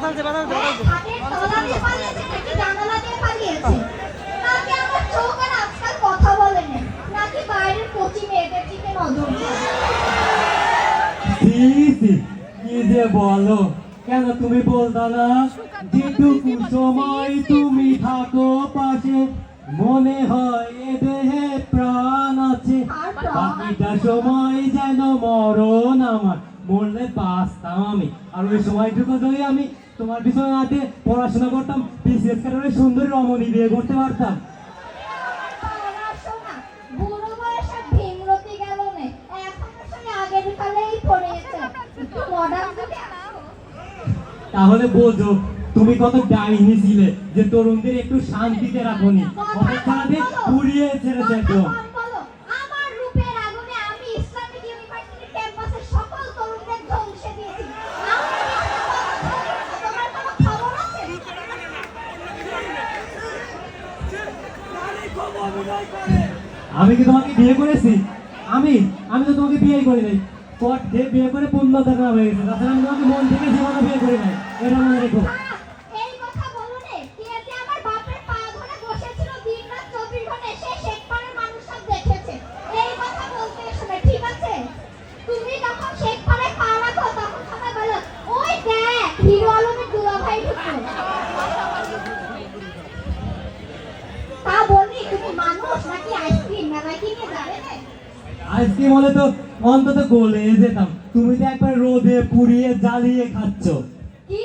খাটের তলা দিয়ে পালিয়েছে নাকি জানালা দিয়ে পালিয়েছে? নাকি আমার চোখ আর আজকাল কথা বলে না? নাকি বাইরের কোচি মেয়েদের দিকে নজর দেয়? কি যে বলো, কেন তুমি বলতা না যেটুকু সময় তুমি থাকো পাশে মনে হয় এ দেহে প্রাণ আছে, বাকিটা সময় যেন মরণ আমার, মরলে বাঁচতাম আমি। আর ওই সময়টুকু যদি আমি তোমার পিছনে রাতে পড়াশোনা করতাম, বিশেষ করে সুন্দরী রমণী বিয়ে করতে পারতাম। পড়াশোনা বুড়ো বয়সে ভীমরতি গেল না, এখন আসলে আগের কালেই পড়েছে, একটু মডার্ন যুগে। তাহলে বোঝো তুমি কত ডাইনি ছিলে যে তরুণদের একটু শান্তিতে রাখোনি, অপেক্ষাতে পুড়িয়ে ছেড়েছে একদম। আমার রূপের আগুনে আমি ইসলামিক ইউনিভার্সিটি ক্যাম্পাসের সকল তরুণদের ধ্বংসে দিয়েছি। তোমার কোনো খবর আছে? আমি কি তোমাকে বিয়ে করেছি? আমি তো তোমাকে বিয়ে করি নাই, পট যে বিয়ে করে পূর্ণতা না হয়ে গেছে। তাছাড়া আমি তোমাকে মন থেকে জীবনে বিয়ে করি নাই, এটা মনে রেখো। এই কথা বলো নে, কে যে আমার বাপের পা ধরে বসেছিল দিনরাত 24 ঘন্টা, সে শেখপাড়ার মানুষ সব দেখেছে। এই কথা বলতে এসো না, ঠিক আছে? তুমি যখন শেখপাড়ায় পা রাখো তখন সবাই বলো, ওই দেখ হিরো আলমের দুলাভাই ঢুকলো। তা বলি তুমি মানুষ নাকি আইসক্রিম মেলায় কিনে যাবে না? আইসক্রিম হলে তো অন্তত গলে যেতাম, তুমি তো একবার রোদে পুড়িয়ে জ্বালিয়ে খাচ্ছ। কি?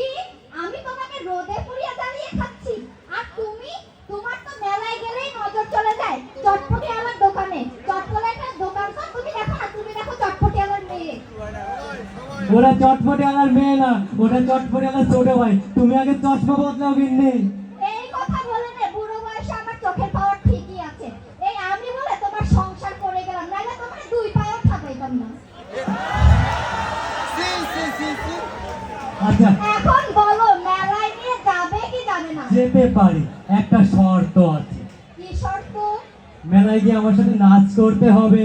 আমি তোমাকে রোদে পুড়িয়ে জ্বালিয়ে খাচ্ছি? আর তুমি? তোমার তো মেলায় গেলেই নজর চলে যায় চটপটি আলার দোকানে। চটপটি একটা দোকান তো তুমি দেখো না, তুমি দেখো চটপটি আলার মেয়ে। ওরা চটপটে আলার মেয়ে না, ওটা চটপটে আলার ছোট ভাই। তুমি আগে চশমা বদলাও কিনে। এই কথা বলে নে, বুড়ো বয়সে আমার চোখের পাওয়ার ঠিকই আছে। এই আমি বলে তোমার সংসার করে গেলাম, নাহলে তোমার দুই পায়েও থাকাইতাম না। আচ্ছা এখন বলো মেলায় নিয়ে যাবে কি যাবে না? যেতে পারি, একটা শর্ত আছে। কি শর্ত? মেলায় গিয়ে আমার সাথে নাচ করতে হবে।